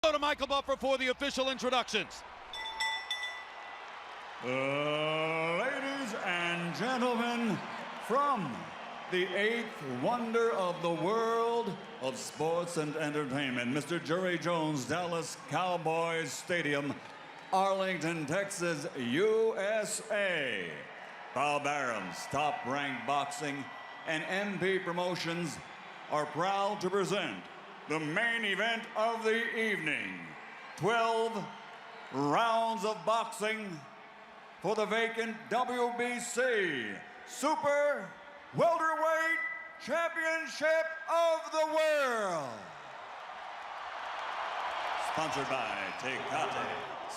Go to Michael Buffer for the official introductions. Ladies and gentlemen, from the eighth wonder of the world of sports and entertainment, Mr. Jerry Jones, Dallas Cowboys Stadium, Arlington, Texas, USA. Bob Arum's Top Rank Boxing and MP Promotions are proud to present the main event of the evening. 12 rounds of boxing for the vacant WBC Super Welterweight Championship of the World. Sponsored by Tecate,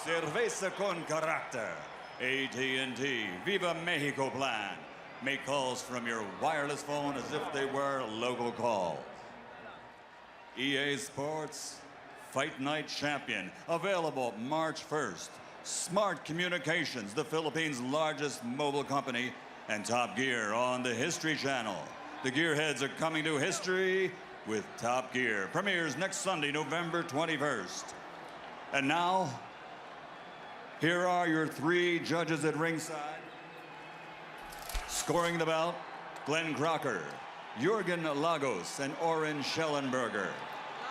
Cerveza con Carácter, AT&T, Viva Mexico Plan. Make calls from your wireless phone as if they were local calls. EA Sports Fight Night Champion, available March 1st. Smart Communications, the Philippines' largest mobile company, and Top Gear on the History Channel. The Gearheads are coming to history with Top Gear. Premieres next Sunday, November 21st. And now, here are your three judges at ringside. Scoring the bout, Glenn Crocker, Jürgen Lagos, and Oren Schellenberger.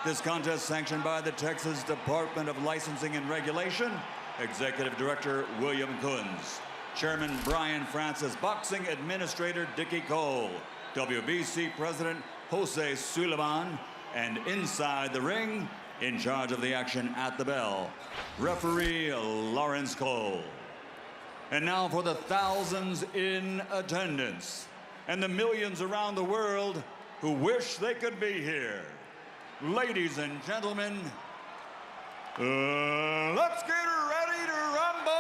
This contest sanctioned by the Texas Department of Licensing and Regulation. Executive Director William Kunz. Chairman Brian Francis. Boxing Administrator Dickie Cole. WBC President Jose Suleiman. And inside the ring, in charge of the action at the bell, Referee Lawrence Cole. And now for the thousands in attendance and the millions around the world who wish they could be here. Ladies and gentlemen, let's get ready to rumble!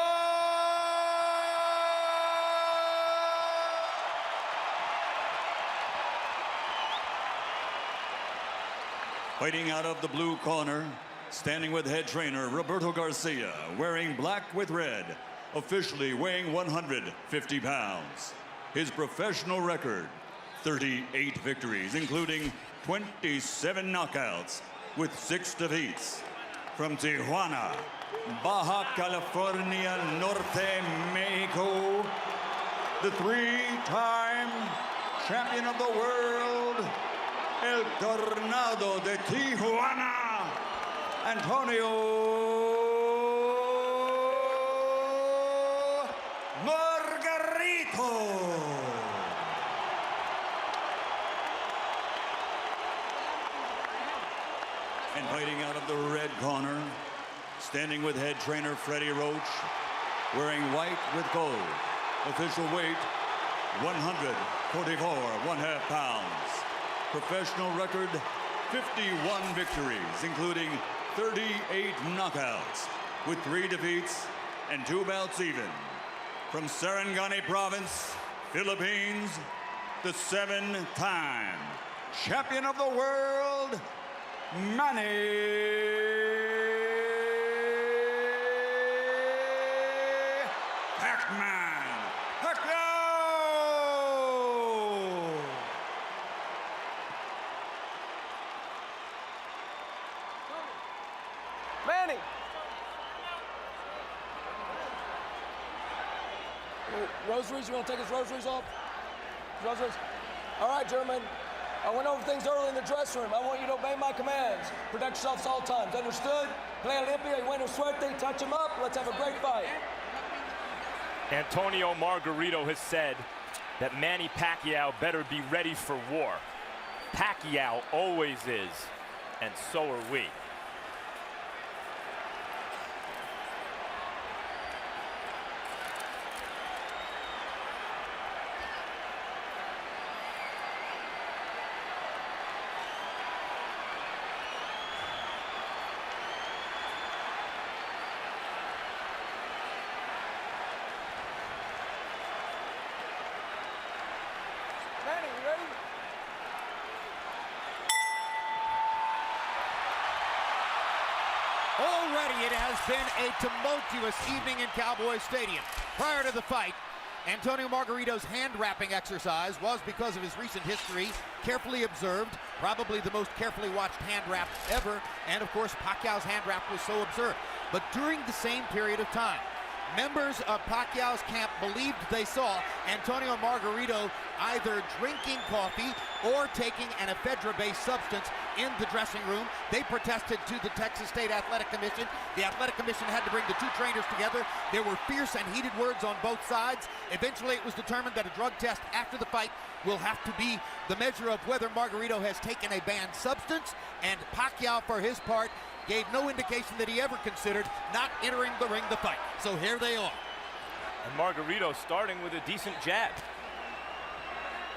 Fighting out of the blue corner, standing with head trainer Roberto Garcia, wearing black with red, officially weighing 150 pounds. His professional record, 38 victories, including 27 knockouts with 6 defeats. From Tijuana, Baja California Norte, Mexico, the 3-time champion of the world, El Tornado de Tijuana, Antonio Margarito. And fighting out of the red corner, standing with head trainer Freddie Roach, wearing white with gold. Official weight, 144 1/2 pounds. Professional record, 51 victories, including 38 knockouts, with 3 defeats and 2 bouts even. From Sarangani Province, Philippines, the 7-time champion of the world, Manny PacMan Pacquiao! Manny! Rosaries, you want to take his rosaries off? Rosaries? All right, gentlemen. I went over things early in the dressing room. I want you to obey my commands. Protect yourselves all times. Understood? Play Olympia, y bueno suerte, touch him up. Let's have a great fight. Antonio Margarito has said that Manny Pacquiao better be ready for war. Pacquiao always is, and so are we. Manny, you ready? Already it has been a tumultuous evening in Cowboy Stadium. Prior to the fight, Antonio Margarito's hand-wrapping exercise was because of his recent history, carefully observed, probably the most carefully watched hand wrap ever, and of course Pacquiao's hand wrap was so observed. But during the same period of time, members of Pacquiao's camp believed they saw Antonio Margarito either drinking coffee or taking an ephedra-based substance in the dressing room. They protested to the Texas State Athletic Commission. The Athletic Commission had to bring the two trainers together. There were fierce and heated words on both sides. Eventually, it was determined that a drug test after the fight will have to be the measure of whether Margarito has taken a banned substance, and Pacquiao, for his part, gave no indication that he ever considered not entering the ring to fight. So here they are. And Margarito starting with a decent jab.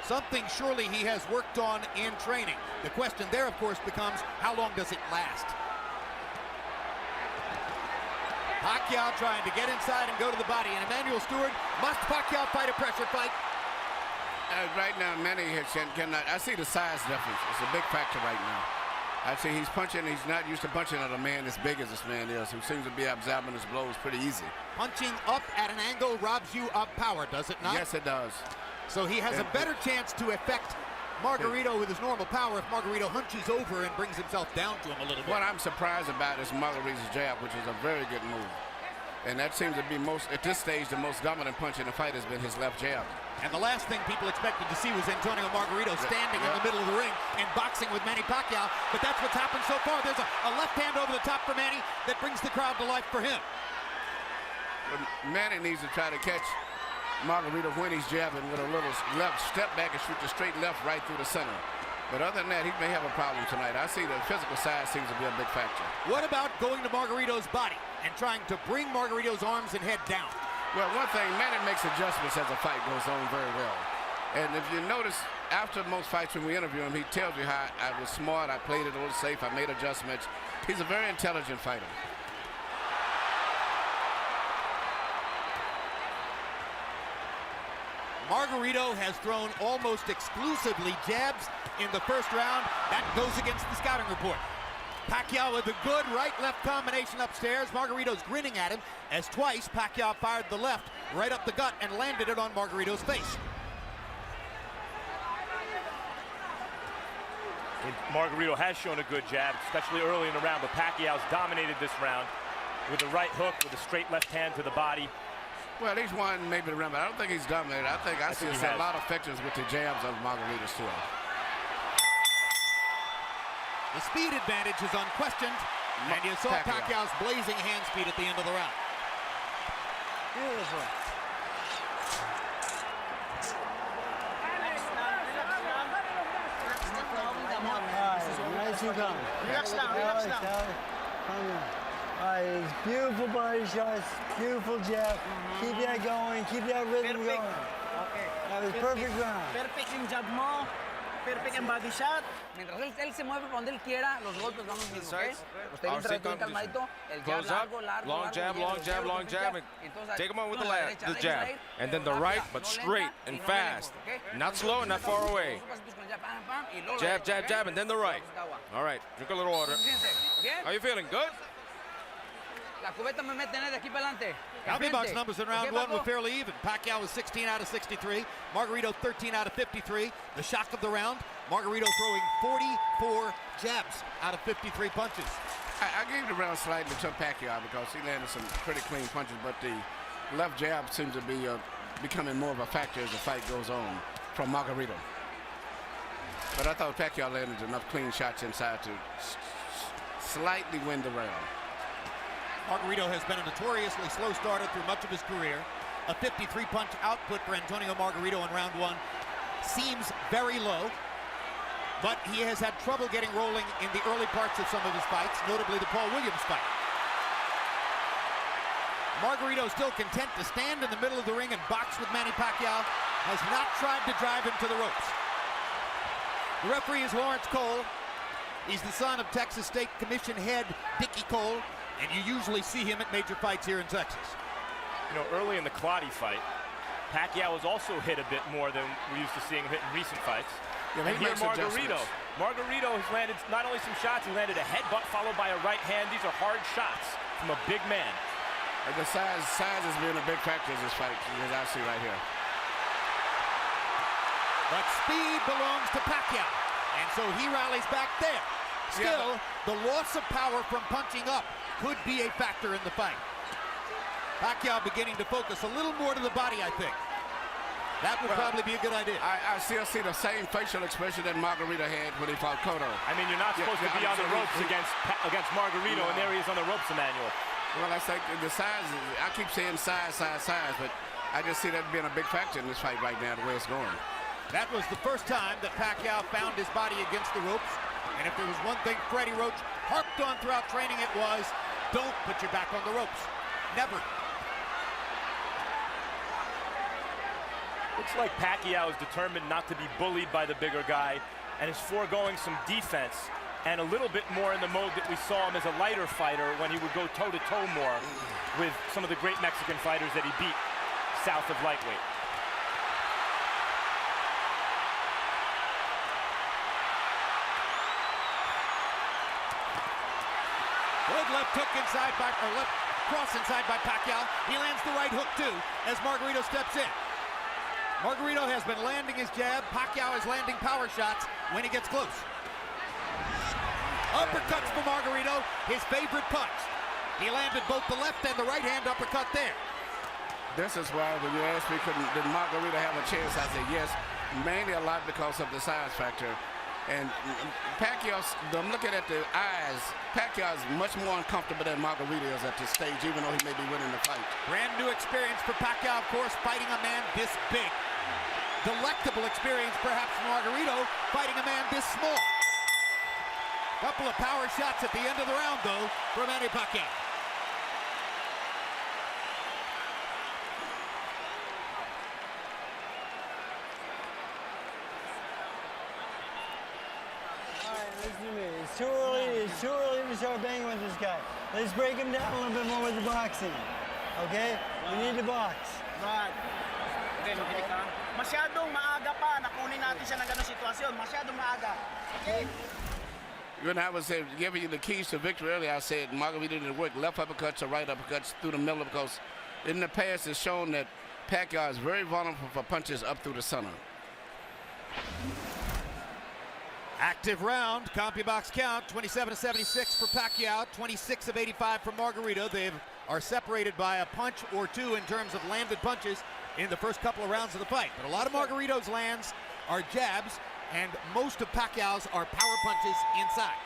Something surely he has worked on in training. The question there, of course, becomes how long does it last? Pacquiao trying to get inside and go to the body. And Emmanuel Stewart, must Pacquiao fight a pressure fight? Right now, Manny cannot. I see the size difference. It's a big factor right now. I see he's punching. He's not used to punching at a man as big as this man is, who seems to be absorbing his blows pretty easy. Punching up at an angle robs you of power, does it not? Yes, it does. So he has a better chance to affect Margarito with his normal power if Margarito hunches over and brings himself down to him a little bit. What I'm surprised about is Margarito's jab, which is a very good move. And that seems to be at this stage, the most dominant punch in the fight has been his left jab. And the last thing people expected to see was Antonio Margarito standing in the middle of the ring and boxing with Manny Pacquiao. But that's what's happened so far. There's a left hand over the top for Manny that brings the crowd to life for him. But Manny needs to try to catch Margarito when he's jabbing with a little left step back and shoot the straight left right through the center. But other than that, he may have a problem tonight. I see the physical side seems to be a big factor. What about going to Margarito's body and trying to bring Margarito's arms and head down? Well, one thing, Manny makes adjustments as the fight goes on very well. And if you notice, after most fights when we interview him, he tells you how I was smart, I played it a little safe, I made adjustments. He's a very intelligent fighter. Margarito has thrown almost exclusively jabs in the first round. That goes against the scouting report. Pacquiao with a good right-left combination upstairs. Margarito's grinning at him as twice Pacquiao fired the left right up the gut and landed it on Margarito's face. Margarito has shown a good jab, especially early in the round, but Pacquiao's dominated this round with a right hook, with a straight left hand to the body. Well, he's won maybe the round, but I don't think he's dominated. I see a lot of effectiveness with the jabs of Margarito's too. The speed advantage is unquestioned, and you saw Pacquiao's blazing hand speed at the end of the round. Beautiful. Nice and calm. Relax now, relax now. It's beautiful body shots, beautiful jab. Keep that going, keep that rhythm going. Okay. That was perfect round. Perfect yung jab mo. Perfect en body shot. Mientras él se mueve por donde él quiera, los golpes van los mismos, ¿ok? Usted bien calmadito, el jab largo, largo, long jab, long jab, and take him on with the jab. And then the right, but straight and fast. Not slow, not far away. Jab, jab, jab, and then the right. All right, drink a little water. How you feeling? Good? La cubeta me mete de aquí para adelante. Comedy box numbers in round one were fairly even. Pacquiao was 16 out of 63. Margarito 13 out of 53. The shock of the round, Margarito throwing 44 jabs out of 53 punches. I gave the round slightly to Pacquiao because he landed some pretty clean punches, but the left jab seems to be becoming more of a factor as the fight goes on from Margarito. But I thought Pacquiao landed enough clean shots inside to slightly win the round. Margarito has been a notoriously slow starter through much of his career. A 53-punch output for Antonio Margarito in round one seems very low, but he has had trouble getting rolling in the early parts of some of his fights, notably the Paul Williams fight. Margarito still content to stand in the middle of the ring and box with Manny Pacquiao, has not tried to drive him to the ropes. The referee is Lawrence Cole. He's the son of Texas State Commission head Dickie Cole, and you usually see him at major fights here in Texas. You know, early in the Clottey fight, Pacquiao was also hit a bit more than we're used to seeing him hit in recent fights. Yeah, and here Margarito has landed not only some shots, he landed a headbutt followed by a right hand. These are hard shots from a big man. And the size has been a big factor in this fight, as I see right here. But speed belongs to Pacquiao, and so he rallies back there. Still, the loss of power from punching up could be a factor in the fight. Pacquiao beginning to focus a little more to the body, I think. That would probably be a good idea. I still see the same facial expression that Margarito had when he fought Cotto. I mean, you're not supposed to be on the ropes against Margarito, and there he is on the ropes, Emmanuel. Well, I say the size, I keep saying size, but I just see that being a big factor in this fight right now, the way it's going. That was the first time that Pacquiao found his body against the ropes. And if there was one thing Freddie Roach harped on throughout training, it was, don't put your back on the ropes. Never. Looks like Pacquiao is determined not to be bullied by the bigger guy and is foregoing some defense and a little bit more in the mode that we saw him as a lighter fighter when he would go toe-to-toe more with some of the great Mexican fighters that he beat south of lightweight. Good left hook inside by, or left cross inside by Pacquiao. He lands the right hook too as Margarito steps in. Margarito has been landing his jab. Pacquiao is landing power shots when he gets close. Uppercuts for Margarito, his favorite punch. He landed both the left and the right hand uppercut there. This is why when you asked me, did Margarito have a chance, I said yes, mainly a lot because of the size factor. And Pacquiao, I'm looking at the eyes, Pacquiao is much more uncomfortable than Margarito is at this stage, even though he may be winning the fight. Brand new experience for Pacquiao, of course, fighting a man this big. Delectable experience, perhaps, for Margarito, fighting a man this small. Couple of power shots at the end of the round, though, for Manny Pacquiao. All right, listen to me. It's too early to start banging with this guy. Let's break him down a little bit more with the boxing. Okay? We need to box. Right. Masyadong maaga pa. Nakunin natin siya ng ganong sitwasyon. Masyadong maaga. Okay? When I was giving you the keys to victory earlier, I said Margarito didn't work left uppercuts or right uppercuts through the middle because in the past it's shown that Pacquiao is very vulnerable for punches up through the center. Active round, CompuBox count, 27-76 for Pacquiao, 26 of 85 for Margarito. They are separated by a punch or two in terms of landed punches in the first couple of rounds of the fight. But a lot of Margarito's lands are jabs, and most of Pacquiao's are power punches inside.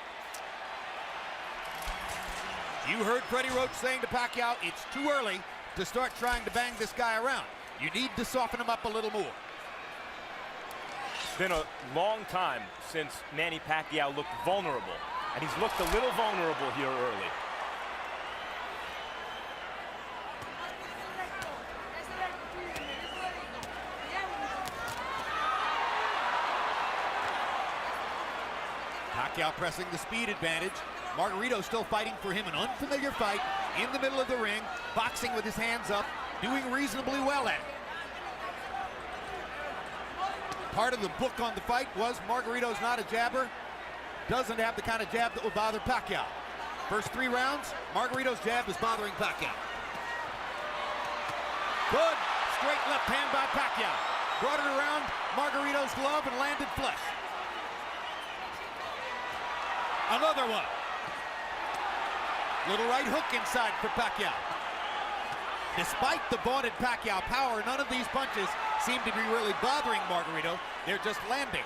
You heard Freddie Roach saying to Pacquiao, it's too early to start trying to bang this guy around. You need to soften him up a little more. It's been a long time since Manny Pacquiao looked vulnerable, and he's looked a little vulnerable here early. Pacquiao pressing the speed advantage. Margarito still fighting for him, an unfamiliar fight in the middle of the ring, boxing with his hands up, doing reasonably well at it. Part of the book on the fight was Margarito's not a jabber, doesn't have the kind of jab that will bother Pacquiao. First 3 rounds, Margarito's jab is bothering Pacquiao. Good straight left hand by Pacquiao. Brought it around Margarito's glove and landed flush. Another one. Little right hook inside for Pacquiao. Despite the vaunted Pacquiao power, none of these punches seem to be really bothering Margarito. They're just landing.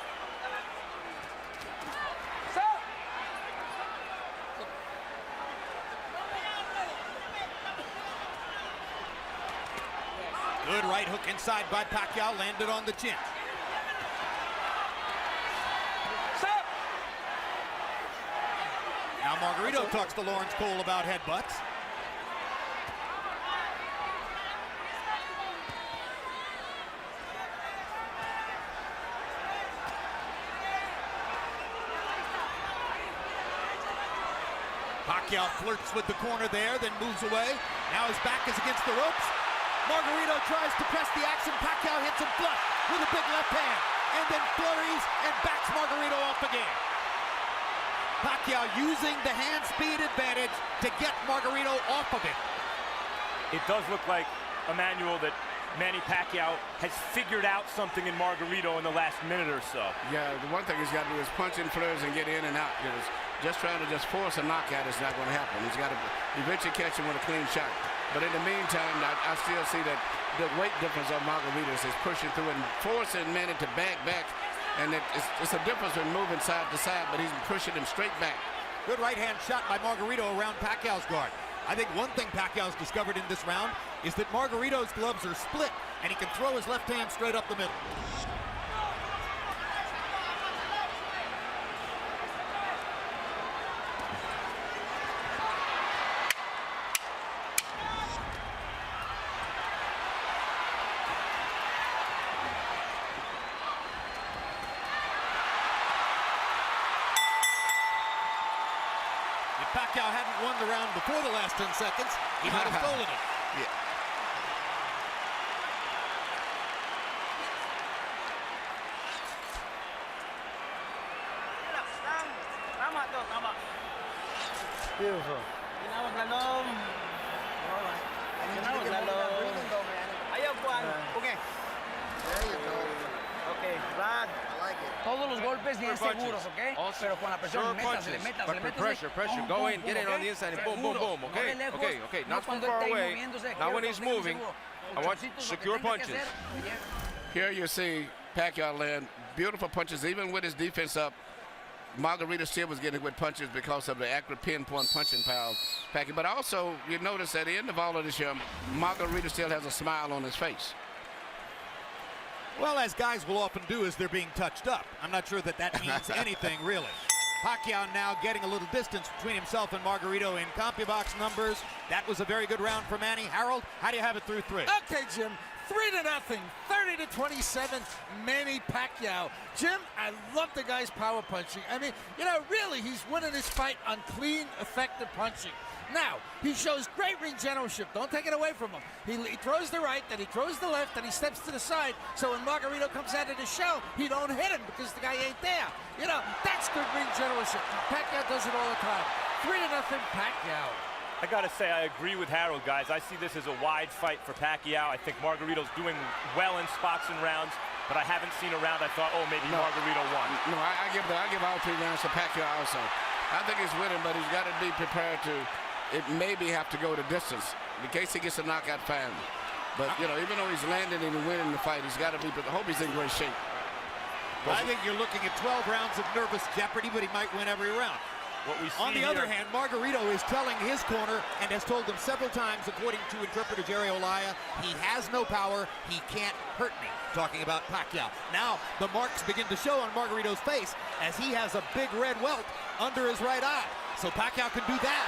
Good right hook inside by Pacquiao, landed on the chin. Now Margarito talks to Lawrence Cole about headbutts. Pacquiao flirts with the corner there, then moves away. Now his back is against the ropes. Margarito tries to press the action. Pacquiao hits him flush with a big left hand, and then flurries and backs Margarito off again. Pacquiao using the hand speed advantage to get Margarito off of it. It does look like, Emmanuel, that Manny Pacquiao has figured out something in Margarito in the last minute or so. Yeah, the one thing he's got to do is punch in flurries and get in and out. Because just trying to force a knockout is not going to happen. He's got to eventually catch him with a clean shot. But in the meantime, I still see that the weight difference of Margaritos is pushing through and forcing Manny to back. And it's a difference in moving side to side, but he's pushing him straight back. Good right-hand shot by Margarito around Pacquiao's guard. I think one thing Pacquiao's discovered in this round is that Margarito's gloves are split, and he can throw his left hand straight up the middle. Pacquiao hadn't won the round before the last 10 seconds, he might have stolen it. Yeah. Beautiful. Todos los golpes bien seguros, ¿ok? Pero con la presión, métasele. Pressure. Go in, get in on the inside, and boom, boom, okay? Okay. Not from far away. Not when he's moving. I want secure punches. Here you see Pacquiao land beautiful punches, even with his defense up. Margarito still was getting good punches because of the accurate pinpoint punching power of Pacquiao. But also, you notice at the end of all of this here, Margarito still has a smile on his face. Well, as guys will often do as they're being touched up. I'm not sure that means anything, really. Pacquiao now getting a little distance between himself and Margarito in CompuBox numbers. That was a very good round for Manny. Harold, how do you have it through 3? Okay, Jim. 3-0, 30-27, Manny Pacquiao. Jim, I love the guy's power punching. I mean, really, he's winning this fight on clean, effective punching. Now, he shows great ring generalship. Don't take it away from him. He throws the right, then he throws the left, then he steps to the side. So when Margarito comes out of the show, he don't hit him because the guy ain't there. That's good ring generalship. Pacquiao does it all the time. 3-0, Pacquiao. I gotta say, I agree with Harold, guys. I see this as a wide fight for Pacquiao. I think Margarito's doing well in spots and rounds, but I haven't seen a round I thought, oh, maybe Margarito won. No, I give all 3 rounds to Pacquiao also. I think he's winning, but he's got to be prepared to maybe have to go the distance in case he gets a knockout fan. But, even though he's landing and winning the fight, he's got to be, I hope he's in great shape. I think you're looking at 12 rounds of nervous jeopardy, but he might win every round. On the other hand, Margarito is telling his corner and has told them several times, according to interpreter Jerry Olaya, he has no power, he can't hurt me. Talking about Pacquiao. Now, the marks begin to show on Margarito's face as he has a big red welt under his right eye. So Pacquiao can do that.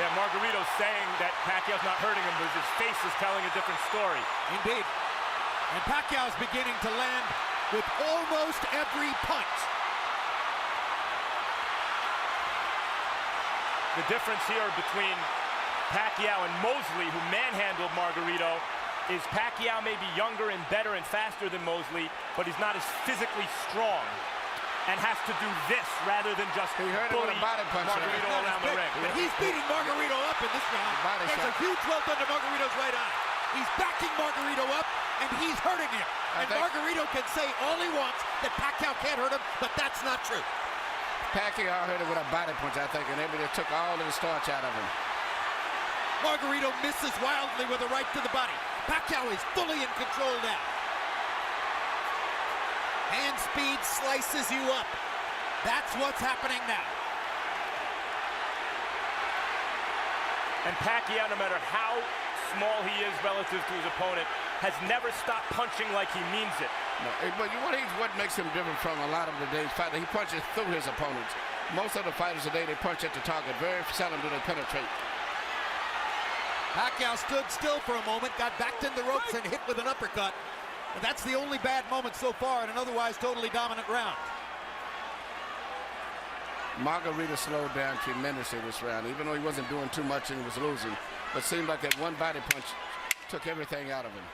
Yeah, Margarito's saying that Pacquiao's not hurting him, but his face is telling a different story. Indeed. And Pacquiao's beginning to land with almost every punch. The difference here between Pacquiao and Mosley, who manhandled Margarito, is Pacquiao may be younger and better and faster than Mosley, but he's not as physically strong and has to do this rather than just bully Margarito around the ring. But he's beating Margarito up in this round. There's a huge welt under Margarito's right eye. He's backing Margarito up, and he's hurting him. And Margarito can say all he wants that Pacquiao can't hurt him, but that's not true. Pacquiao hurt him with a body punch, I think, and maybe they took all of the starch out of him. Margarito misses wildly with a right to the body. Pacquiao is fully in control now. Hand speed slices you up. That's what's happening now. And Pacquiao, no matter how small he is relative to his opponent, has never stopped punching like he means it. No, but what makes him different from a lot of today's fighters, he punches through his opponents. Most of the fighters today, they punch at the target. Very seldom do they penetrate. Pacquiao stood still for a moment, got backed in the ropes and hit with an uppercut. And that's the only bad moment so far in an otherwise totally dominant round. Margarito slowed down tremendously this round, even though he wasn't doing too much and he was losing. But it seemed like that one body punch took everything out of him.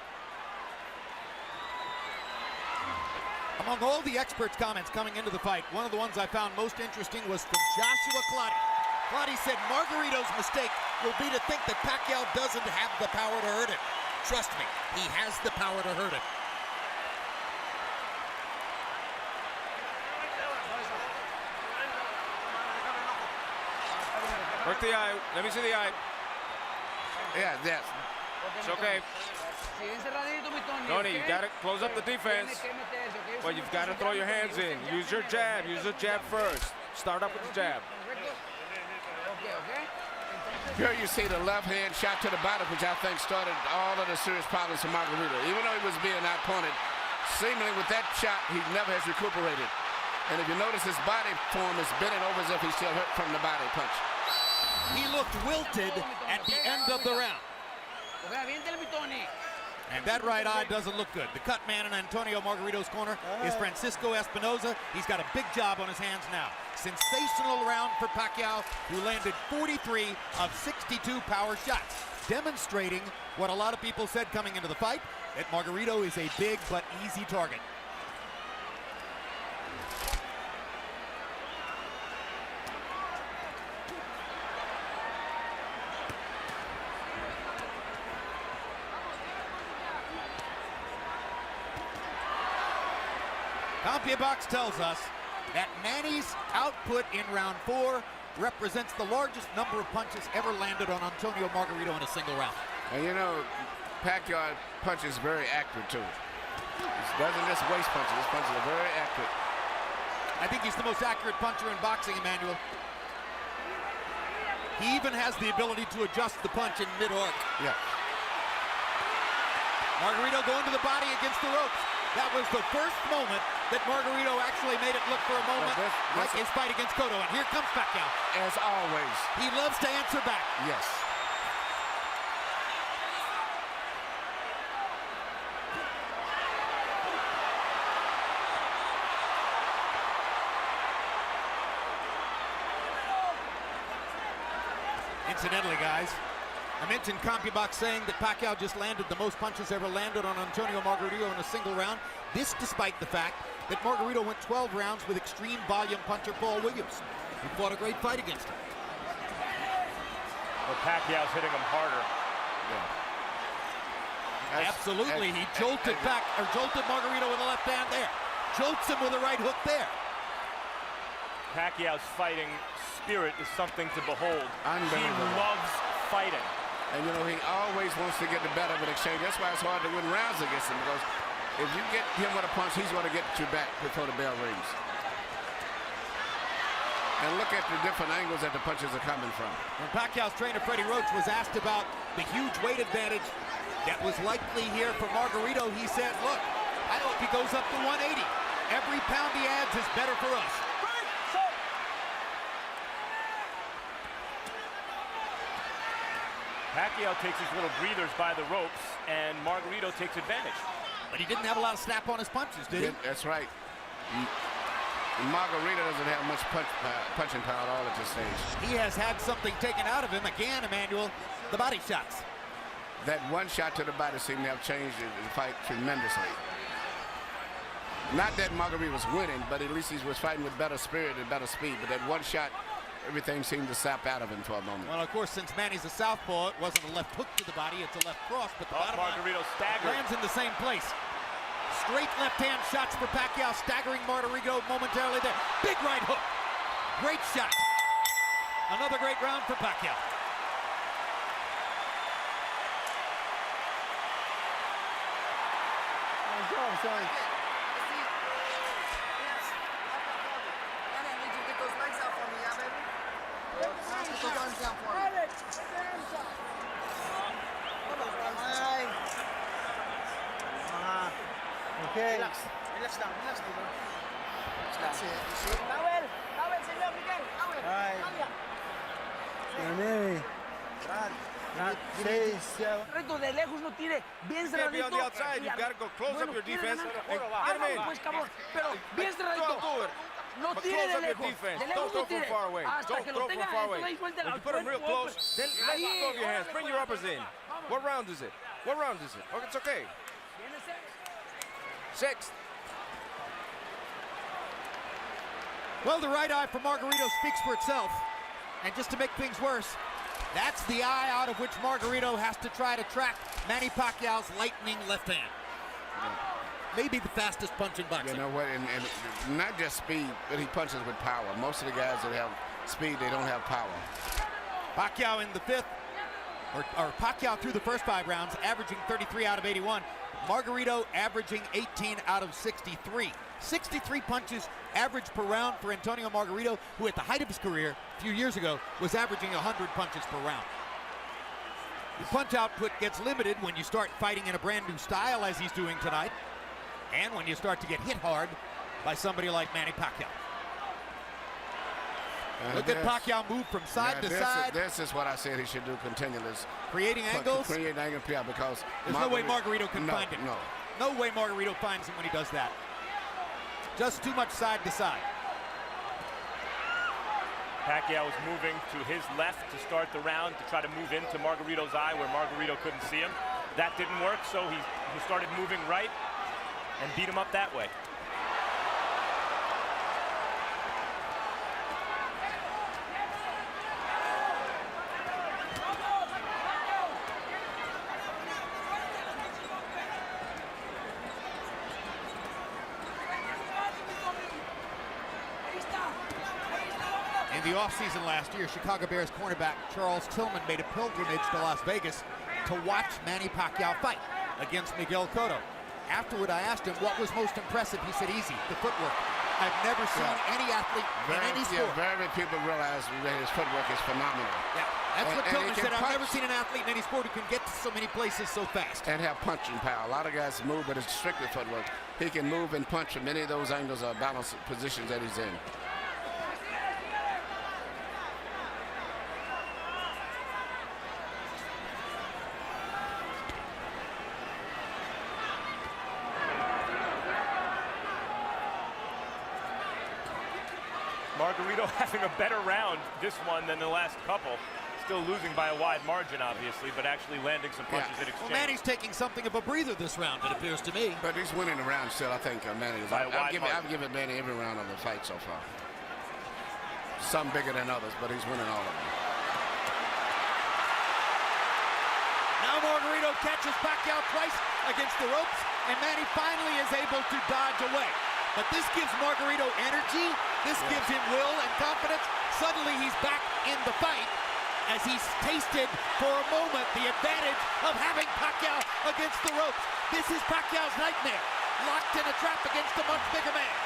Among all the experts' comments coming into the fight, one of the ones I found most interesting was from Joshua Clottey. Clottey said Margarito's mistake will be to think that Pacquiao doesn't have the power to hurt him. Trust me, he has the power to hurt him. Work the eye. Let me see the eye. Yeah, yes. It's okay. Tony, you got to close up the defense. Well, you've got to throw your hands in. Use your jab. Use the jab first. Start up with the jab. Here you see the left hand shot to the body, which I think started all of the serious problems for Margarito. Even though he was being outpointed, seemingly with that shot, he never has recuperated. And if you notice, his body form is bending over as if he's still hurt from the body punch. He looked wilted at the end of the round. And that right eye doesn't look good. The cut man in Antonio Margarito's corner is Francisco Espinoza. He's got a big job on his hands now. Sensational round for Pacquiao, who landed 43 of 62 power shots, demonstrating what a lot of people said coming into the fight, that Margarito is a big but easy target. CompuBox tells us that Manny's output in round 4 represents the largest number of punches ever landed on Antonio Margarito in a single round. And you know, Pacquiao punches very accurate too. He doesn't just waste punches. His punches are very accurate. I think he's the most accurate puncher in boxing, Emmanuel. He even has the ability to adjust the punch in mid-arc. Yeah. Margarito going to the body against the ropes. That was the first moment that Margarito actually made it look for a moment like his fight against Cotto. And here comes Pacquiao. As always. He loves to answer back. Yes. Incidentally, guys, I mentioned CompuBox saying that Pacquiao just landed the most punches ever landed on Antonio Margarito in a single round. This despite the fact that Margarito went 12 rounds with extreme volume puncher Paul Williams, who fought a great fight against him. Well, Pacquiao's hitting him harder. Yeah. Absolutely, he jolted Margarito with the left hand there. Jolts him with a right hook there. Pacquiao's fighting spirit is something to behold. He loves fighting. And you know, he always wants to get the better of an exchange. That's why it's hard to win rounds against him, because if you get him with a punch, he's going to get you back before the bell rings. And look at the different angles that the punches are coming from. When Pacquiao's trainer, Freddie Roach, was asked about the huge weight advantage that was likely here for Margarito, he said, look, I hope he goes up to 180. Every pound he adds is better for us. Pacquiao takes his little breathers by the ropes, and Margarito takes advantage. But he didn't have a lot of snap on his punches, did he? That's right. Margarito doesn't have much punching power at all at this stage. He has had something taken out of him again, Emmanuel, the body shots. That one shot to the body seemed to have changed the fight tremendously. Not that Margarito was winning, but at least he was fighting with better spirit and better speed. But that one shot, everything seemed to sap out of him for a moment. Well, of course, since Manny's a southpaw, it wasn't a left hook to the body, it's a left cross, but the bottom Margarito lands in the same place. Straight left-hand shots for Pacquiao, staggering Margarito momentarily there. Big right hook. Great shot. Another great round for Pacquiao. Sorry. Okay. Relax lang, relax lang. Towel, señor Miguel, towel. Manny. Reto de lejos no tire, bien cerradito. Be on the outside, you've got to go close up your defense and get him in. Pues cabrón, pero bien cerradito. No But tire close de up your lejos. defense. De lejos Don't throw no from tire. far away. Hasta Don't que throw lo from tenga far away. ahí suelta When al you put him real cuerpo. close, then let go of your hands. Bring your uppers in. What round is it? What round is it? Oh, it's okay. Sixth. Well, the right eye for Margarito speaks for itself. And just to make things worse, That's the eye out of which Margarito has to try to track Manny Pacquiao's lightning left hand. Maybe the fastest punch in boxing. You know what, and not just speed, but he punches with power. Most of the guys that have speed, they don't have power. Pacquiao in the fifth, or Pacquiao through the first 5 rounds, averaging 33 out of 81. Margarito averaging 18 out of 63. 63 punches average per round for Antonio Margarito, who at the height of his career a few years ago was averaging 100 punches per round. The punch output gets limited when you start fighting in a brand new style as he's doing tonight, and when you start to get hit hard by somebody like Manny Pacquiao. Look at Pacquiao move from side to side. This is what I said he should do continually. Creating angles? Creating angles, yeah, because there's no way Margarito can find him. No way Margarito finds him when he does that. Just too much side to side. Pacquiao is moving to his left to start the round to try to move into Margarito's eye where Margarito couldn't see him. That didn't work, so he started moving right and beat him up that way. In the offseason last year, Chicago Bears cornerback Charles Tillman made a pilgrimage to Las Vegas to watch Manny Pacquiao fight against Miguel Cotto. Afterward, I asked him what was most impressive. He said, easy, the footwork. I've never seen any athlete in any sport. Very people realize that his footwork is phenomenal. Yeah, that's what Tillman said. I've never seen an athlete in any sport who can get to so many places so fast. And have punching power. A lot of guys move, but it's strictly footwork. He can move and punch from any of those angles or balanced positions that he's in. Margarito having a better round this one than the last couple. Still losing by a wide margin, obviously, but actually landing some punches in exchange. Well, Manny's taking something of a breather this round, it appears to me. But he's winning the round still, I think, Manny. I've given Manny every round of the fight so far. Some bigger than others, but he's winning all of them. Now Margarito catches Pacquiao twice against the ropes, and Manny finally is able to dodge away. But this gives Margarito energy, this gives him will and confidence. Suddenly he's back in the fight as he's tasted for a moment the advantage of having Pacquiao against the ropes. This is Pacquiao's nightmare, locked in a trap against a much bigger man.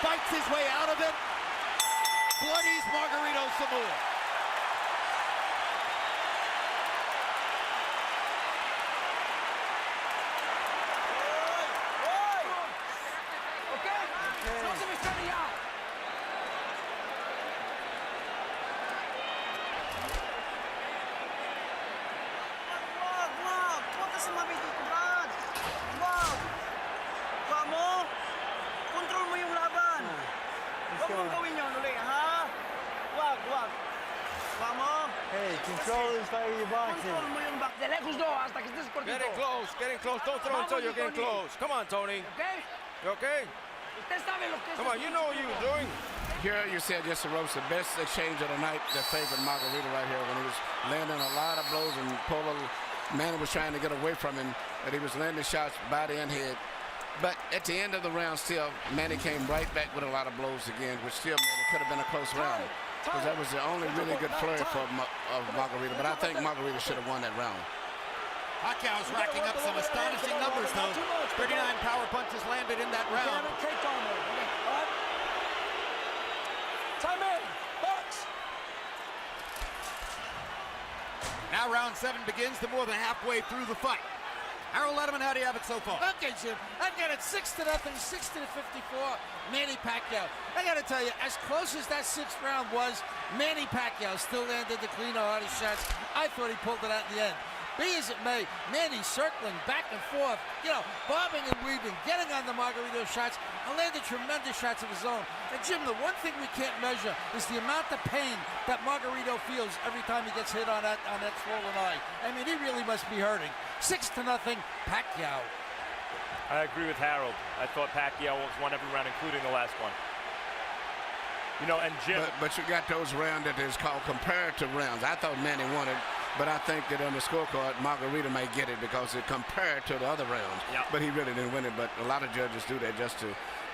Fights his way out of it, bloodies Margarito some more. Hey, control this fight with your boxing. De lejos no, hasta que estés cortito. Getting close. Don't throw until you're getting close. Come on, Tony. Okay? You okay? Usted sabe lo que es. Come on, you know what you were doing. Here you said just the ropes, the best exchange of the night that favored Margarito right here when he was landing a lot of blows and Manny was trying to get away from him, but he was landing shots body and head. But at the end of the round still, Manny came right back with a lot of blows again, which still made it could have been a close round. Because that was the only really good flurry for Margarito. But I think Margarito should have won that round. Pacquiao's racking up some astonishing numbers, though. 39 power punches landed in that round. Time in. Box. Now round 7 begins, the more than halfway through the fight. Harold Letterman, how do you have it so far? Okay, Jim. I've got it 6-0, 60-54, Manny Pacquiao. I got to tell you, as close as that 6th round was, Manny Pacquiao still landed the cleaner, hardest shots. I thought he pulled it out in the end. Be as it may, Manny circling back and forth, bobbing and weaving, getting on the Margarito shots, and landed tremendous shots of his own. And Jim, the one thing we can't measure is the amount of pain that Margarito feels every time he gets hit on that swollen eye. I mean, he really must be hurting. 6-0, Pacquiao. I agree with Harold. I thought Pacquiao won every round, including the last one. You know, and Jim. But you got those rounds that is called comparative rounds. I thought Manny won it, but I think that on the scorecard, Margarito may get it because it compared to the other rounds. Yep. But he really didn't win it. But a lot of judges do that just to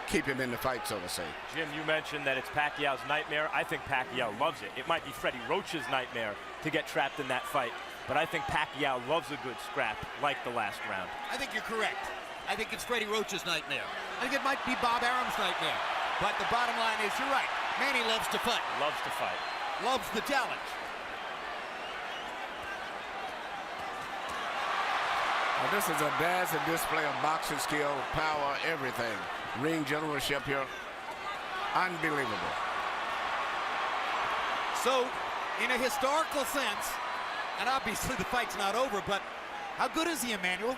keep him in the fight, so to say. Jim, you mentioned that it's Pacquiao's nightmare. I think Pacquiao loves it. It might be Freddie Roach's nightmare to get trapped in that fight, but I think Pacquiao loves a good scrap like the last round. I think you're correct. I think it's Freddie Roach's nightmare. I think it might be Bob Arum's nightmare. But the bottom line is, you're right. Manny loves to fight. Loves to fight. Loves the challenge. Well, this is a dazzling display of boxing skill, power, everything. Ring generalship here. Unbelievable. So, in a historical sense, and obviously the fight's not over, but how good is he, Emmanuel?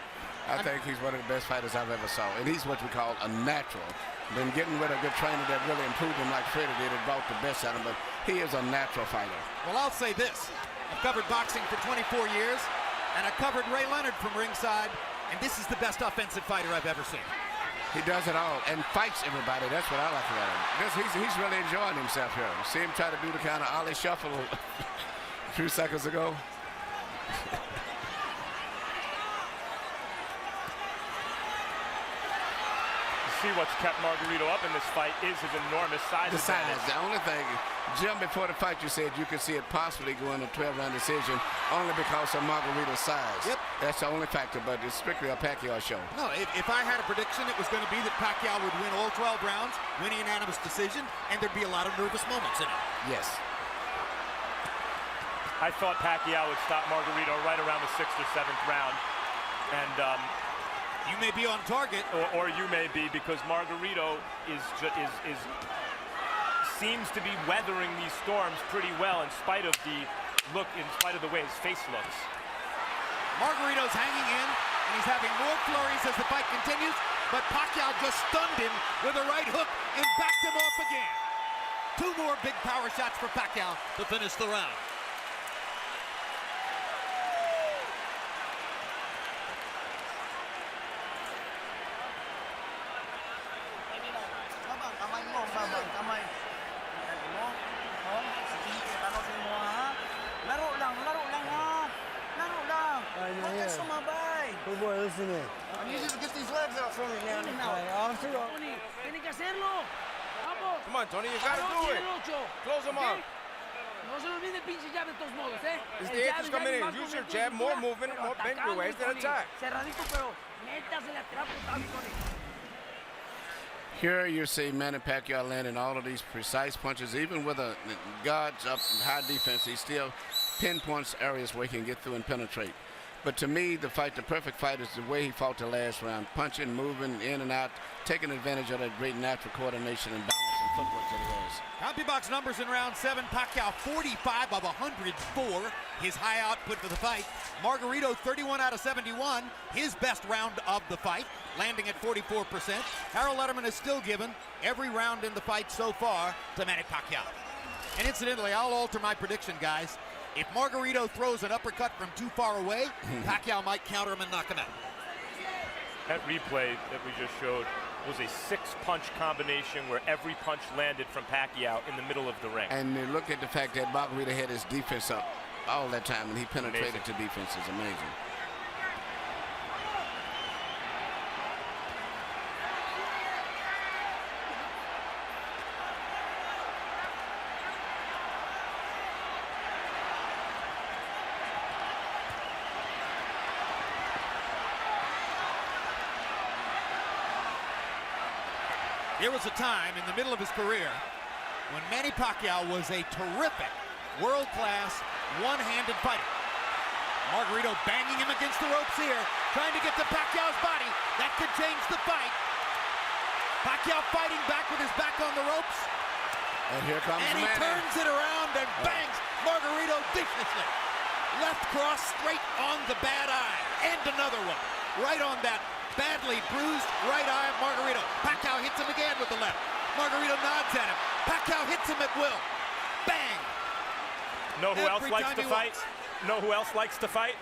I think he's one of the best fighters I've ever saw. And he's what we call a natural. Been getting with a good trainer that really improved him like Freddie did and brought the best out of him, but he is a natural fighter. Well, I'll say this. I've covered boxing for 24 years, and I covered Ray Leonard from ringside, and this is the best offensive fighter I've ever seen. He does it all and fights everybody. That's what I like about him. He's really enjoying himself here. See him try to do the kind of Ollie shuffle a few seconds ago. See what's kept Margarito up in this fight is his enormous size. The size. The only thing, Jim, before the fight you said you could see it possibly going to 12-round decision only because of Margarito's size. Yep. That's the only factor, but it's strictly a Pacquiao show. No, if I had a prediction, it was going to be that Pacquiao would win all 12 rounds, win a unanimous decision, and there'd be a lot of nervous moments in it. Yes. I thought Pacquiao would stop Margarito right around the 6th or 7th round. And you may be on target, or you may be, because Margarito seems to be weathering these storms pretty well in spite of the way his face looks. Margarito's hanging in, and he's having more flurries as the fight continues, but Pacquiao just stunned him with a right hook and backed him off again. 2 more big power shots for Pacquiao to finish the round. Good boy, listen to me. I need you to get these legs out from me now. Tiene que hacerlo. Vamos. Come on, Tony, you gotta do it. Close him up. No se le olvide el pinche jab de todos modos, ¿eh? It's the eighth coming in. Use your jab, more movement, more bend your waist and attack. Cerradito, pero métasele a tirar putazo, Tony. Here you see Manny Pacquiao landing all of these precise punches, even with a guards up high defense. He still pinpoints areas where he can get through and penetrate. But to me, the perfect fight is the way he fought the last round, punching, moving in and out, taking advantage of that great natural coordination and balance and footwork that he has. CompuBox numbers in round 7. Pacquiao 45 of 104, his high output for the fight. Margarito 31 out of 71, his best round of the fight, landing at 44%. Harold Letterman is still given every round in the fight so far to Manny Pacquiao. And incidentally, I'll alter my prediction, guys. If Margarito throws an uppercut from too far away, Pacquiao might counter him and knock him out. That replay that we just showed was a 6-punch combination where every punch landed from Pacquiao in the middle of the ring. And look at the fact that Margarito had his defense up all that time, and he penetrated to defense. Is amazing. There was a time in the middle of his career when Manny Pacquiao was a terrific, world-class, one-handed fighter. Margarito banging him against the ropes here, trying to get to Pacquiao's body. That could change the fight. Pacquiao fighting back with his back on the ropes. And here comes Manny. And he turns it around and bangs Margarito viciously. Left cross straight on the bad eye. And another one. Right on that badly bruised right eye of Margarito. Pacquiao hits him again with the left. Margarito nods at him. Pacquiao hits him at will. Bang! Know who else likes to fight? Know who else likes to fight?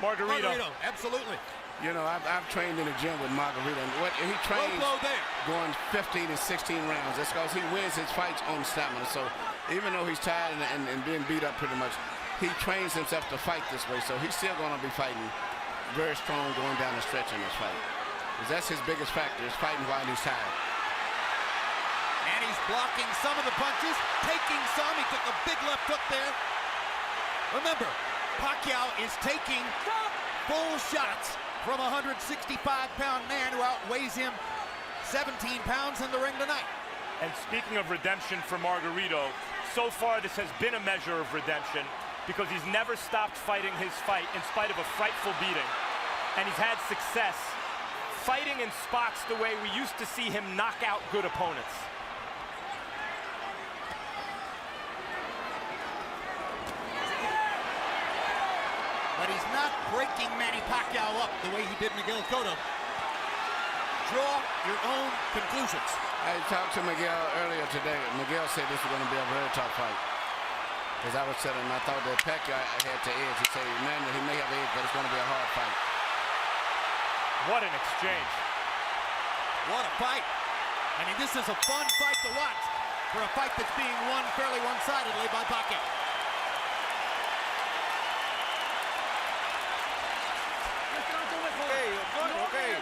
Margarito. Absolutely. You know, I've trained in the gym with Margarito, and what he trains going 15 and 16 rounds. That's because he wins his fights on stamina. So even though he's tired and being beat up pretty much, he trains himself to fight this way. So he's still going to be fighting very strong going down the stretch in this fight. Because that's his biggest factor, is fighting while he's tired. And he's blocking some of the punches, taking some. He took a big left hook there. Remember, Pacquiao is taking full shots from a 165-pound man who outweighs him 17 pounds in the ring tonight. And speaking of redemption for Margarito, so far this has been a measure of redemption because he's never stopped fighting his fight in spite of a frightful beating. And he's had success fighting in spots the way we used to see him knock out good opponents. But he's not breaking Manny Pacquiao up the way he did Miguel Cotto. Draw your own conclusions. I talked to Miguel earlier today. Miguel said this was going to be a very tough fight. As I was saying, I thought that Pacquiao had to edge. He said, man, he may have edge, but it's going to be a hard fight. What an exchange. What a fight. I mean, this is a fun fight to watch for a fight that's being won fairly one-sidedly by Pacquiao. Okay.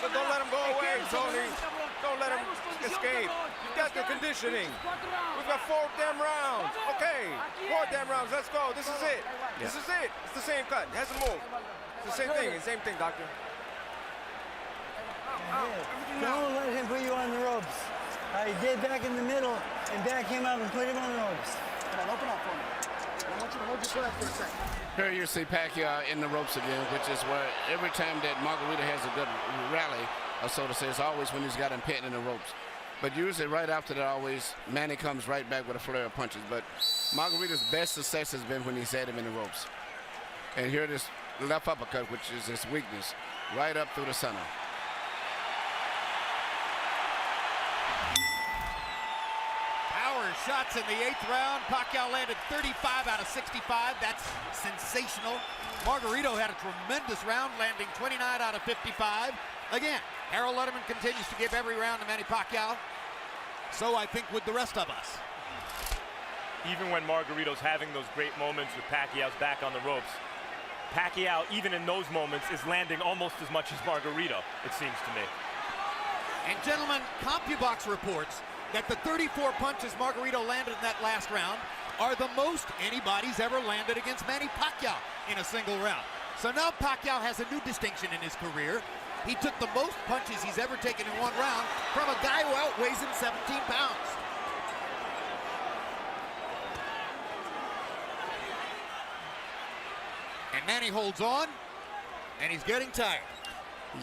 So don't let him go away, Tony. Don't let him escape. You got the conditioning. We've got 4 damn rounds. Okay, 4 damn rounds. Let's go. This is it. This is it. It's the same cut. It hasn't moved. It's the same thing. Same thing, doctor. Don't let him put you on the ropes. He did back in the middle and back him up and put him on the ropes. Come on, open up for me. I want you to hold your breath for a second. Here you see Pacquiao in the ropes again, which is where every time that Margarito has a good rally, or so to say, it's always when he's got him pinned in the ropes. But usually right after that, always, Manny comes right back with a flurry of punches. But Margarito's best success has been when he's had him in the ropes. And here this left uppercut, which is his weakness, right up through the center. Shots in the 8th round. Pacquiao landed 35 out of 65. That's sensational. Margarito had a tremendous round, landing 29 out of 55. Again, Harold Letterman continues to give every round to Manny Pacquiao. So I think with the rest of us. Even when Margarito's having those great moments with Pacquiao's back on the ropes, Pacquiao, even in those moments, is landing almost as much as Margarito, it seems to me. And gentlemen, CompuBox reports that the 34 punches Margarito landed in that last round are the most anybody's ever landed against Manny Pacquiao in a single round. So now Pacquiao has a new distinction in his career. He took the most punches he's ever taken in one round from a guy who outweighs him 17 pounds. And Manny holds on, and he's getting tired.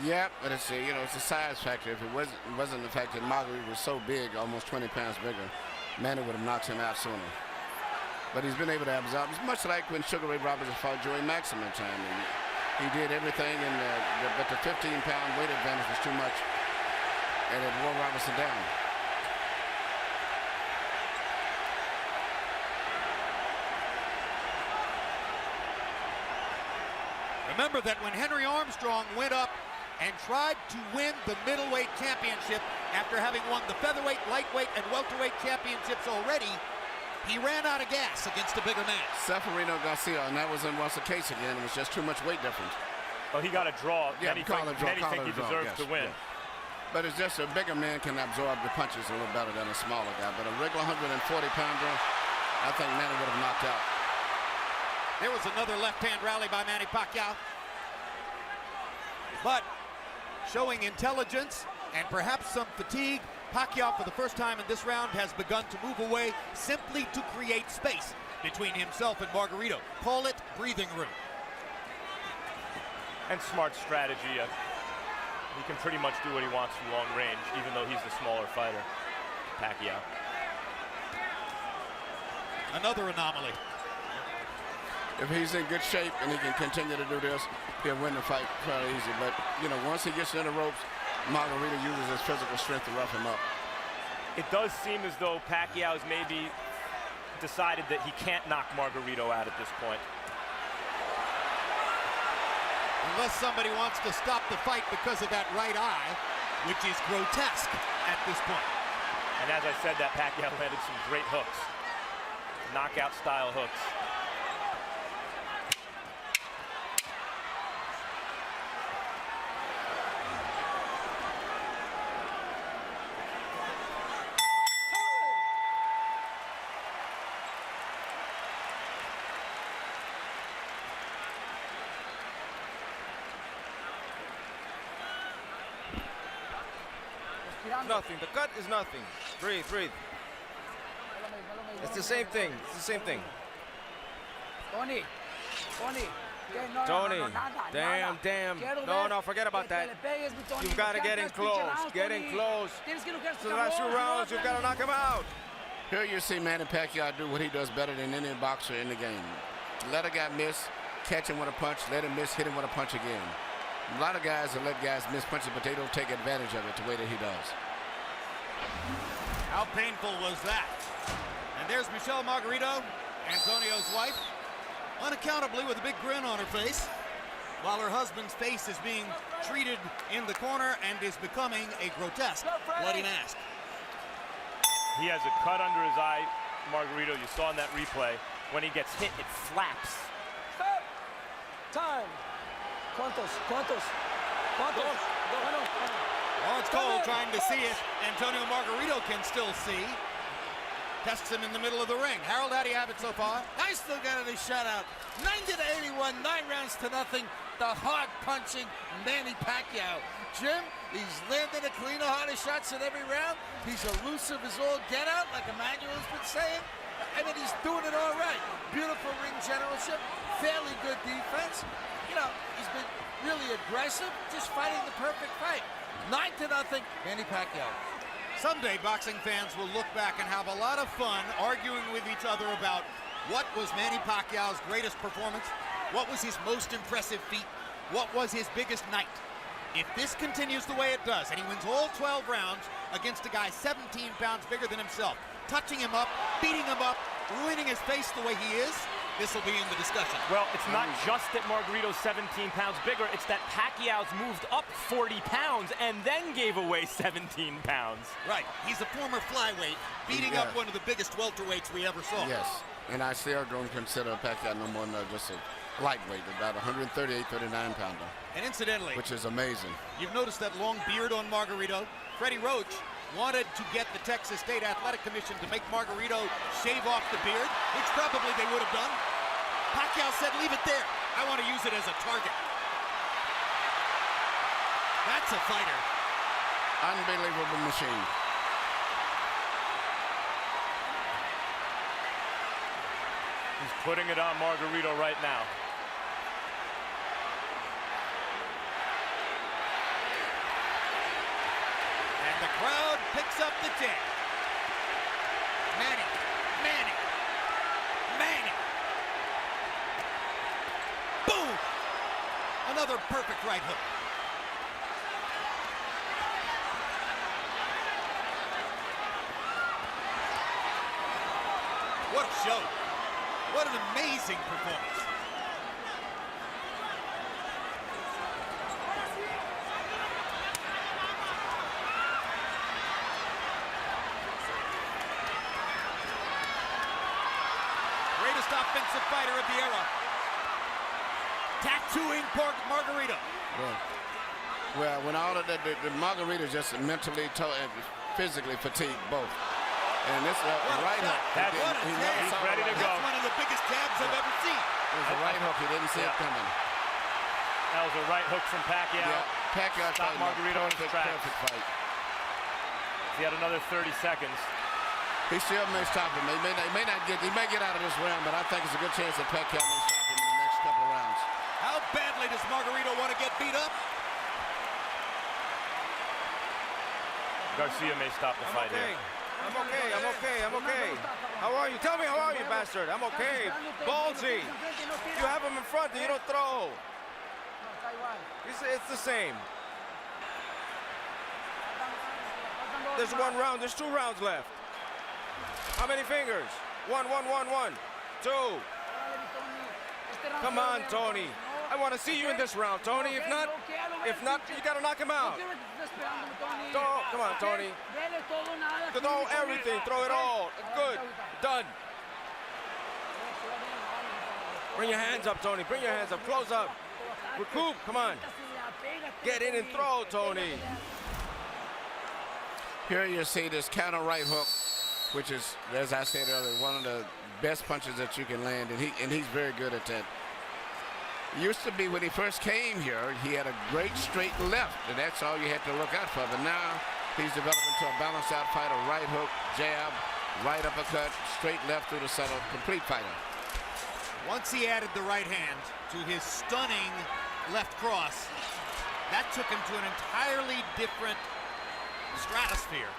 Yep, but it's a size factor. If it wasn't the fact that Margarito was so big, almost 20 pounds bigger, Manny would have knocked him out sooner. But he's been able to absorb. It's much like when Sugar Ray Roberts fought Joey Maximum time. He did everything, but the 15-pound weight advantage was too much, and it wore Robertson down. Remember that when Henry Armstrong went up and tried to win the middleweight championship after having won the featherweight, lightweight, and welterweight championships already, he ran out of gas against a bigger man. Seferino Garcia, and that wasn't once the case again. It was just too much weight difference. Well, he got a draw. Yeah, Many think he deserves to win. Yeah. But it's just a bigger man can absorb the punches a little better than a smaller guy. But a regular 140-pounder, I think Manny would have knocked out. There was another left-hand rally by Manny Pacquiao. But showing intelligence and perhaps some fatigue, Pacquiao for the first time in this round has begun to move away simply to create space between himself and Margarito. Call it breathing room. And smart strategy. He can pretty much do what he wants from long range, even though he's the smaller fighter, Pacquiao. Another anomaly. If he's in good shape and he can continue to do this, he'll win the fight fairly easy. But, once he gets in the ropes, Margarito uses his physical strength to rough him up. It does seem as though Pacquiao's maybe decided that he can't knock Margarito out at this point. unless somebody wants to stop the fight because of that right eye, which is grotesque at this point. And as I said, that Pacquiao landed some great hooks, knockout-style hooks. Nothing. The cut is nothing. Breathe, breathe. It's the same thing. It's the same thing. Tony. Damn. No, forget about that. You've got to get in close. Get in close. So the last 2 rounds, you've got to knock him out. Here you see Manny Pacquiao do what he does better than any boxer in the game. Let a guy miss, catch him with a punch, let him miss, hit him with a punch again. A lot of guys will let guys miss punches, but they don't take advantage of it the way that he does. How painful was that? And there's Michelle Margarito, Antonio's wife, unaccountably with a big grin on her face, while her husband's face is being treated in the corner and is becoming a grotesque bloody mask. He has a cut under his eye, Margarito. You saw in that replay. When he gets hit, it flaps. Stop. Time. ¿Cuántos? Lawrence Cole trying to see if Antonio Margarito can still see. Tests him in the middle of the ring. Harold, how do you have it so far? I still got it a shutout. 90-81, 9 rounds to nothing. The hard punching Manny Pacquiao. Jim, he's landing a cleaner, harder shots in every round. He's elusive as all get out, like Emmanuel's been saying. I mean, he's doing it all right. Beautiful ring generalship, fairly good defense. You know, he's been really aggressive, just fighting the perfect fight. 9-0, Manny Pacquiao. Someday boxing fans will look back and have a lot of fun arguing with each other about what was Manny Pacquiao's greatest performance, what was his most impressive feat, what was his biggest night. If this continues the way it does, and he wins all 12 rounds against a guy 17 pounds bigger than himself, touching him up, beating him up, ruining his face the way he is, this will be in the discussion. Well, it's not just that Margarito's 17 pounds bigger, it's that Pacquiao's moved up 40 pounds and then gave away 17 pounds. Right, he's a former flyweight, beating up one of the biggest welterweights we ever saw. Yes, and I still don't consider Pacquiao no more than just a lightweight, about 138, 39-pounder. And incidentally, which is amazing. You've noticed that long beard on Margarito. Freddie Roach wanted to get the Texas State Athletic Commission to make Margarito shave off the beard, which probably they would have done. Pacquiao said, leave it there. I want to use it as a target. That's a fighter. Unbelievable machine. He's putting it on Margarito right now. And the crowd picks up the chant. Manny. Boom! Another perfect right hook. What a show. What an amazing performance. Greatest offensive fighter of the era. Tattooing Margarito. Well, when all of the Margarito just mentally, physically fatigued both. And this right hook. He's ready to go. That's one of the biggest jabs I've ever seen. It was a right hook. He didn't see it coming. That was a right hook from Pacquiao. Yeah, Pacquiao stopped Margarito in his tracks. Perfect fight. He had another 30 seconds. He still may stop him. He may get out of this round, but I think it's a good chance that Pacquiao may stop him in the next couple of rounds. How badly does Margarito want to get beat up? Garcia may stop the fight here. I'm okay. How are you? Tell me, how are you, bastard? I'm okay. Ballsy. You have him in front, you don't throw. It's the same. There's 1 round, there's 2 rounds left. How many fingers? 1, 1, 1, 1, 2. Come on, Tony. I want to see you in this round, Tony. If not, you got to knock him out. Come on, Tony. Throw everything. Throw it all. Good. Done. Bring your hands up, Tony. Bring your hands up. Close up. Recoup. Come on. Get in and throw, Tony. Here you see this counter right hook, which is, as I said earlier, one of the best punches that you can land, and he's very good at that. Used to be when he first came here, he had a great straight left, and that's all you had to look out for. But now he's developed into a balanced out fighter, right hook, jab, right uppercut, straight left through the center, complete fighter. Once he added the right hand to his stunning left cross, that took him to an entirely different stratosphere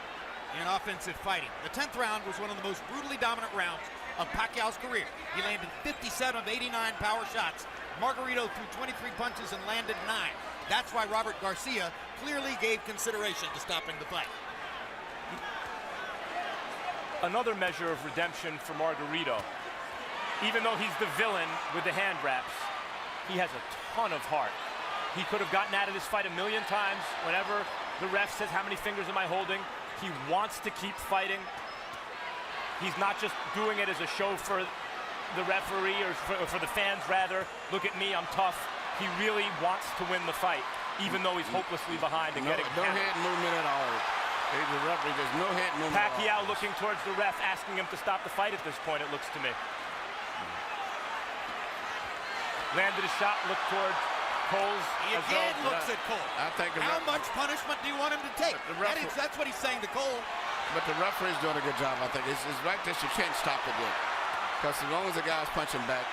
in offensive fighting. The 10th round was one of the most brutally dominant rounds of Pacquiao's career. He landed 57 of 89 power shots. Margarito threw 23 punches and landed 9. That's why Robert Garcia clearly gave consideration to stopping the fight. Another measure of redemption for Margarito. Even though he's the villain with the hand wraps, he has a ton of heart. He could have gotten out of this fight a million times. Whenever the ref says, how many fingers am I holding? He wants to keep fighting. He's not just doing it as a show for the referee or for the fans, rather. Look at me, I'm tough. He really wants to win the fight, even though he's hopelessly behind and getting no head movement at all. The referee, there's no head movement. Pacquiao looking towards the ref, asking him to stop the fight at this point, it looks to me. Landed a shot, looked towards Cole's. He again looks at Cole. I think how much punishment do you want him to take? That's what he's saying to Cole. But the referee's doing a good job, I think. It's right that you can't stop it yet. Because as long as the guy's punching back.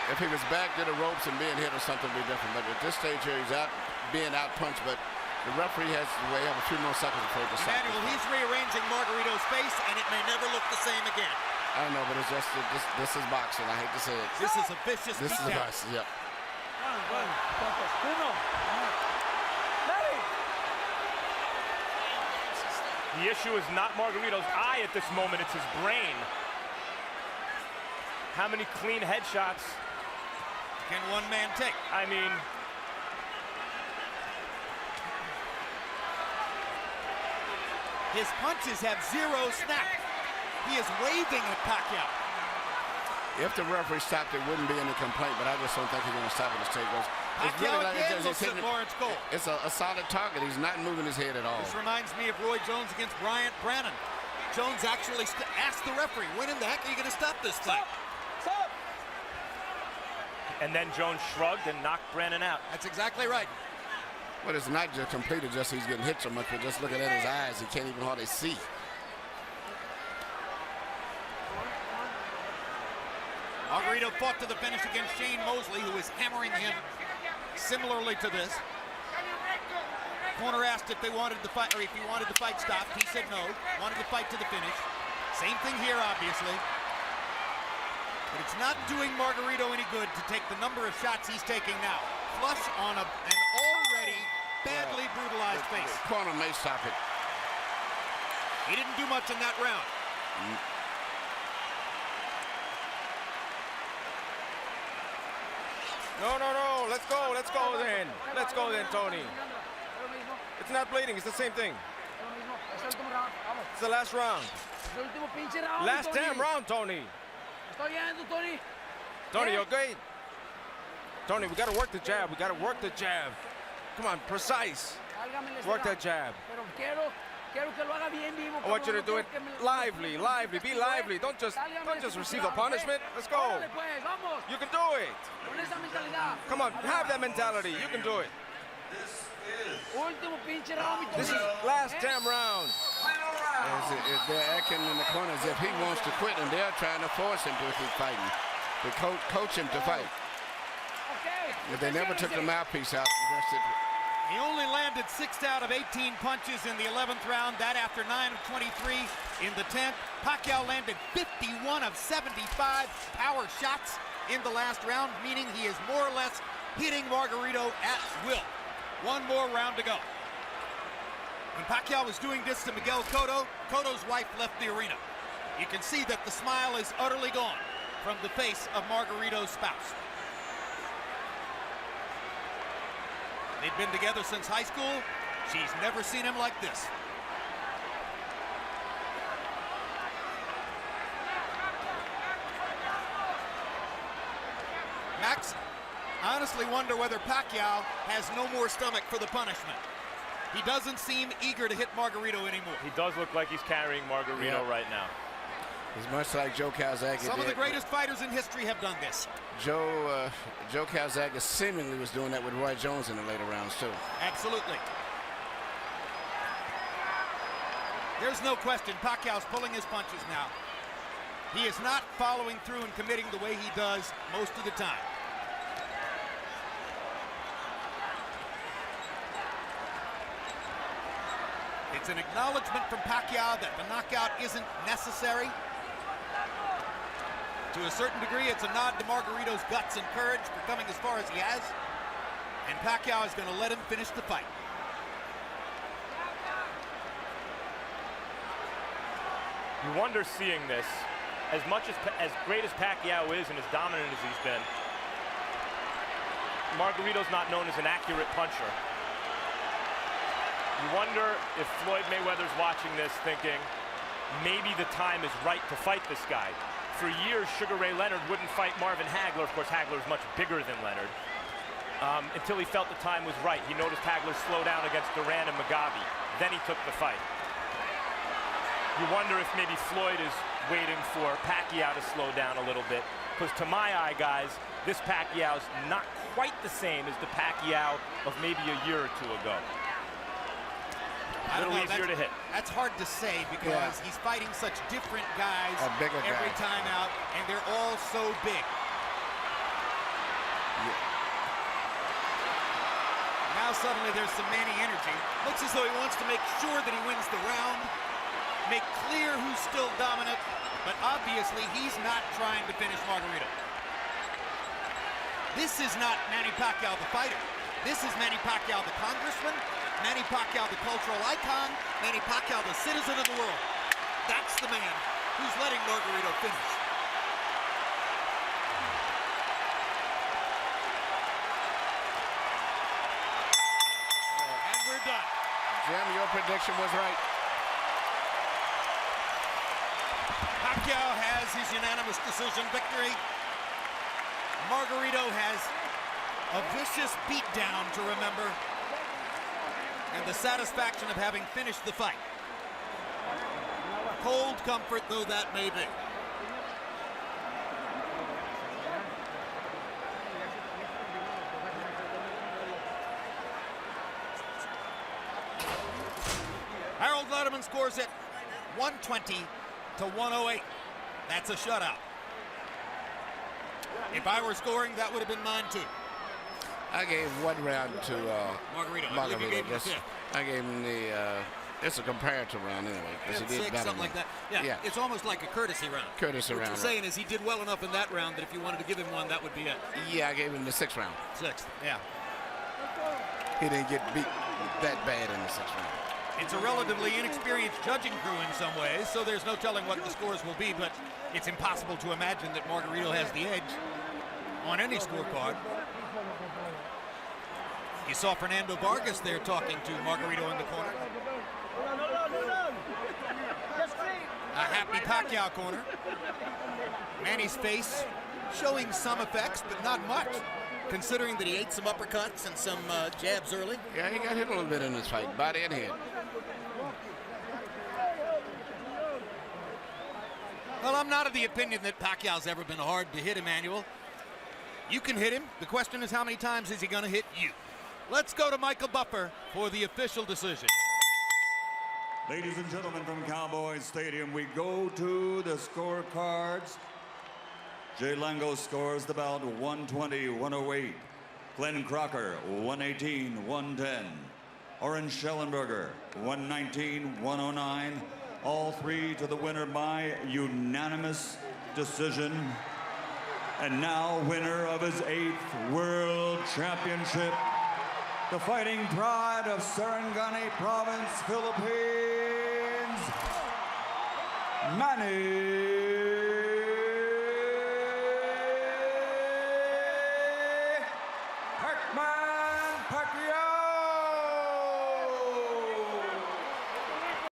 If he was back to the ropes and being hit or something, would be different. But at this stage here, he's out being out-punched. But the referee has to have a few more seconds before he decides. Emmanuel, he's rearranging Margarito's face, and it may never look the same again. I know, but it's just this is boxing. I hate to say it. This is a vicious beatdown. This is boxing, yep. The issue is not Margarito's eye at this moment, it's his brain. How many clean headshots can one man take? I mean, his punches have zero snap. He is waving at Pacquiao. If the referee stopped, there wouldn't be any complaint, but I just don't think he's going to stop it. Pacquiao again looks at Lawrence Cole. It's a solid target. He's not moving his head at all. This reminds me of Roy Jones against Bryant Brannon. Jones actually asked the referee, when in the heck are you going to stop this fight? Stop! And then Jones shrugged and knocked Brannon out. That's exactly right. But it's not just completed, just he's getting hit so much, but just looking at his eyes, he can't even hardly see. Margarito fought to the finish against Shane Mosley, who is hammering him similarly to this. Corner asked if they wanted the fight, or if he wanted the fight stopped. He said no, wanted the fight to the finish. Same thing here, obviously. But it's not doing Margarito any good to take the number of shots he's taking now. Flush on an already badly brutalized face. The corner may stop it. He didn't do much in that round. No. Let's go then. Let's go then, Tony. It's not bleeding. It's the same thing. It's the last round. Last damn round, Tony. Tony, okay? Tony, we got to work the jab. We got to work the jab. Come on, precise. Work that jab. I want you to do it lively. Be lively. Don't just receive the punishment. Let's go. You can do it. Come on, have that mentality. You can do it. This is last damn round. They're acting in the corner as if he wants to quit, and they're trying to force him to keep fighting. To coach him to fight. But they never took the mouthpiece out. He only landed 6 out of 18 punches in the 11th round. That after 9 of 23 in the 10th. Pacquiao landed 51 of 75 power shots in the last round, meaning he is more or less hitting Margarito at will. One more round to go. When Pacquiao was doing this to Miguel Cotto, Cotto's wife left the arena. You can see that the smile is utterly gone from the face of Margarito's spouse. They've been together since high school. She's never seen him like this. Max, I honestly wonder whether Pacquiao has no more stomach for the punishment. He doesn't seem eager to hit Margarito anymore. He does look like he's carrying Margarito right now. He's much like Joe Calzaghe. Some of the greatest fighters in history have done this. Joe Calzaghe seemingly was doing that with Roy Jones in the later rounds too. Absolutely. There's no question Pacquiao's pulling his punches now. He is not following through and committing the way he does most of the time. It's an acknowledgement from Pacquiao that the knockout isn't necessary. To a certain degree, it's a nod to Margarito's guts and courage for coming as far as he has. And Pacquiao is going to let him finish the fight. You wonder seeing this, as great as Pacquiao is and as dominant as he's been, Margarito's not known as an accurate puncher. You wonder if Floyd Mayweather's watching this thinking, maybe the time is right to fight this guy. For years, Sugar Ray Leonard wouldn't fight Marvin Hagler. Of course, Hagler's much bigger than Leonard. Until he felt the time was right. He noticed Hagler slow down against Duran and Mugabe. Then he took the fight. You wonder if maybe Floyd is waiting for Pacquiao to slow down a little bit. Because to my eye, guys, this Pacquiao's not quite the same as the Pacquiao of maybe a year or two ago. A little easier to hit. That's hard to say because he's fighting such different guys every time out, and they're all so big. Now suddenly there's some Manny energy. Looks as though he wants to make sure that he wins the round, make clear who's still dominant, but obviously he's not trying to finish Margarito. This is not Manny Pacquiao the fighter. This is Manny Pacquiao the congressman, Manny Pacquiao the cultural icon, Manny Pacquiao the citizen of the world. That's the man who's letting Margarito finish. And we're done. Jim, your prediction was right. Pacquiao has his unanimous decision victory. Margarito has a vicious beatdown to remember, and the satisfaction of having finished the fight. Cold comfort though that may be. Harold Lederman scores it 120 to 108. That's a shutout. If I were scoring, that would have been mine too. I gave one round to Margarito. I gave him the it's a comparative round anyway, because he did better. Something like that. Yeah, it's almost like a courtesy round. Courtesy round. What you're saying is he did well enough in that round that if you wanted to give him one, that would be it. Yeah, I gave him the 6th round. 6th, yeah. He didn't get beat that bad in the 6th round. It's a relatively inexperienced judging crew in some ways, so there's no telling what the scores will be, but it's impossible to imagine that Margarito has the edge on any scorecard. You saw Fernando Vargas there talking to Margarito in the corner. A happy Pacquiao corner. Manny's face showing some effects, but not much, considering that he ate some uppercuts and some jabs early. Yeah, he got hit a little bit in this fight, body and head. Well, I'm not of the opinion that Pacquiao's ever been hard to hit, Emmanuel. You can hit him. The question is how many times is he going to hit you? Let's go to Michael Buffer for the official decision. Ladies and gentlemen from Cowboys Stadium, we go to the scorecards. Jay Lango scores the bout 120-108. Glenn Crocker 118-110. Oren Schellenberger 119-109. All three to the winner by unanimous decision. And now winner of his 8th World Championship, the fighting pride of Sarangani Province, Philippines, Manny